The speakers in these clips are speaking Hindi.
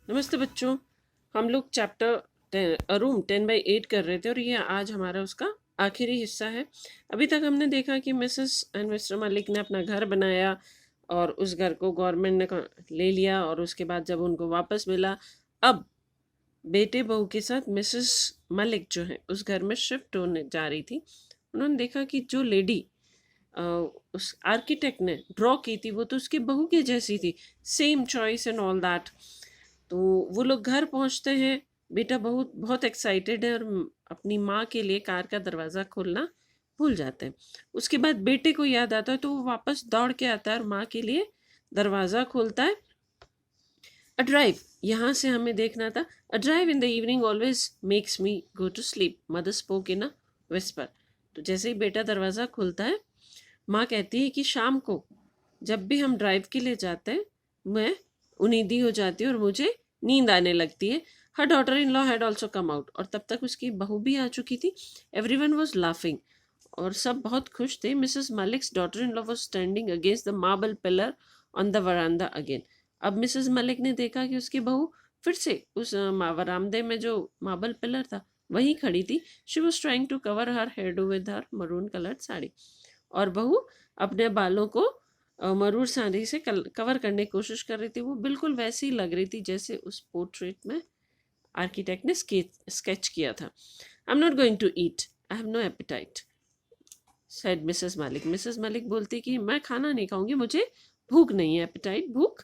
नमस्ते बच्चों। हम लोग चैप्टर रूम 10/8 कर रहे थे और ये आज हमारा उसका आखिरी हिस्सा है। अभी तक हमने देखा कि मिसेस एंड मिस्टर मलिक ने अपना घर बनाया और उस घर को गवर्नमेंट ने ले लिया और उसके बाद जब उनको वापस मिला, अब बेटे बहू के साथ मिसेस मलिक जो है उस घर में शिफ्ट होने जा रही थी। उन्होंने देखा कि जो लेडी उस आर्किटेक्ट ने ड्रॉ की थी वो तो उसकी बहू की जैसी थी, same choice and all that. तो वो लोग घर पहुंचते हैं, बेटा बहुत बहुत एक्साइटेड है और अपनी माँ के लिए कार का दरवाज़ा खोलना भूल जाते हैं। उसके बाद बेटे को याद आता है तो वो वापस दौड़ के आता है और माँ के लिए दरवाज़ा खोलता है। अ ड्राइव, यहाँ से हमें देखना था, a drive in the evening always makes me go to sleep, mother spoke in a whisper. तो जैसे ही बेटा दरवाज़ा खोलता है, माँ कहती है कि शाम को जब भी हम ड्राइव के लिए जाते हैं मैं उनीदी हो जाती हूँ और मुझे नींद आने लगती है। Her daughter in law had also come out, और तब तक उसकी बहू भी आ चुकी थी। एवरी वन वॉज लाफिंग, और सब बहुत खुश थे। Mrs Malik's daughter in law was standing against the marble pillar on the veranda again. अब मिसेस मलिक ने देखा कि उसकी बहू फिर से उस वरामदे में जो मार्बल पिलर था वहीं खड़ी थी। She was trying to cover her hair with her maroon coloured sari, और बहू अपने बालों को मरूर साड़ी से कवर करने की कोशिश कर रही थी। वो बिल्कुल वैसी लग रही थी जैसे उस पोर्ट्रेट में आर्किटेक्ट ने स्केच किया था। I am not going to eat, I have no appetite, said Mrs Malik. Mrs Malik बोलती कि मैं खाना नहीं खाऊंगी, मुझे भूख नहीं है, एपिटाइट भूख।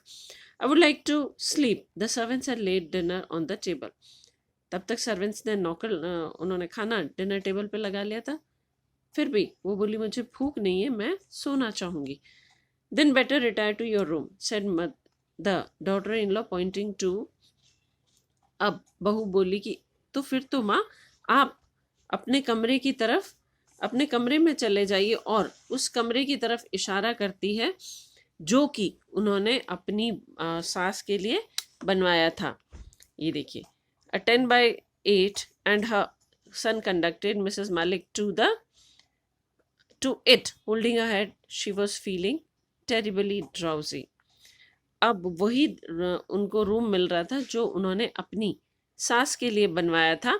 I would like to sleep, the servants had laid dinner on the table. तब तक सर्वेंट्स ने उन्होंने खाना डिनर टेबल पे लगा लिया था। फिर भी वो बोली मुझे भूख नहीं है, मैं सोना चाहूंगी। Then better retire to your room, said the daughter in law pointing to. अब बहू बोली कि तो फिर तो माँ आप अपने कमरे की तरफ, अपने कमरे में चले जाइए, और उस कमरे की तरफ इशारा करती है जो कि उन्होंने अपनी सास के लिए बनवाया था। ये देखिए, a 10/8 and her son conducted Mrs Malik to it, holding her head. She was feeling terribly drowsy. अब वही उनको रूम मिल रहा था जो उन्होंने अपनी सास के लिए बनवाया था,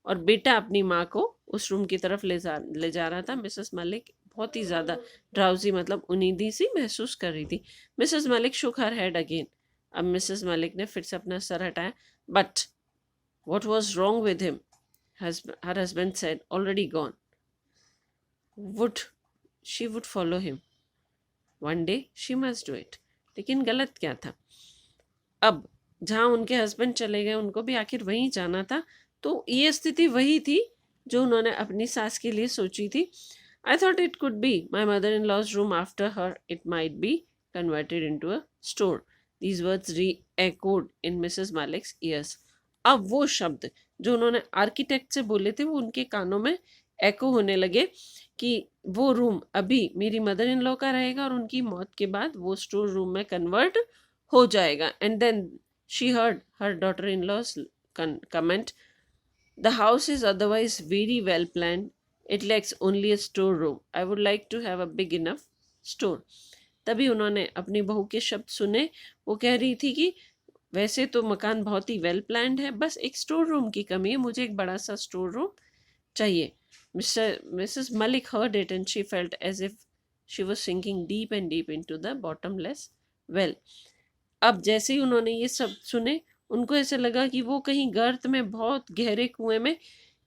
और बेटा अपनी माँ को उस रूम की तरफ ले जा रहा था। मिसेस मलिक बहुत ही ज़्यादा ड्राउजी मतलब उनींदी सी महसूस कर रही थी। मिसेस मलिक शुक हर हेड अगेन। अब मिसेस मलिक ने फिर से अपना सर हटाया। But what was wrong with him, her husband said, already gone. Would she would follow him, one day she must do it. लेकिन गलत क्या था? अब जहाँ उनके हस्बैंड चले गए उनको भी आखिर वहीं जाना था। तो ये स्थिति वही थी जो उन्होंने अपनी सास के लिए सोची थी। I thought it could be my mother in law's room after her, it might be converted into a store. These words reechoed in Mrs Malik's ears. अब वो शब्द जो उन्होंने आर्किटेक्ट से बोले थे वो उनके कानों में एको होने लगे कि वो रूम अभी मेरी मदर इन लॉ का रहेगा और उनकी मौत के बाद वो स्टोर रूम में कन्वर्ट हो जाएगा। And then she heard her daughter in law's comment, the house is otherwise very well plan, it lacks only a store room, I would like to have a big enough store. तभी उन्होंने अपनी बहू के शब्द सुने। वो कह रही थी कि वैसे तो मकान बहुत ही वेल प्लान्ड है, बस एक स्टोर रूम की कमी है, मुझे एक बड़ा सा स्टोर रूम चाहिए। Mrs. Malik heard it and she felt as if she was sinking deep and deep into the bottomless well. अब जैसे ही उन्होंने ये सब सुने उनको ऐसे लगा कि वो कहीं गर्त में, बहुत गहरे कुएं में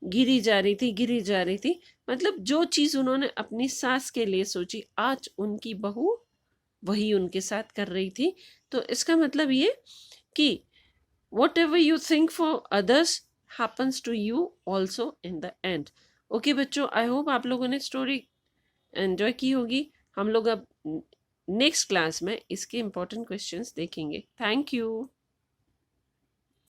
गिरी जा रही थी। मतलब जो चीज़ उन्होंने अपनी सास के लिए सोची आज उनकी बहू वही उनके साथ कर रही थी। तो इसका मतलब ये कि whatever you think for others happens to you also in the end. Okay बच्चों, आई होप आप लोगों ने स्टोरी एंजॉय की होगी। हम लोग अब नेक्स्ट क्लास में इसके इम्पोर्टेंट क्वेश्चंस देखेंगे। Thank you.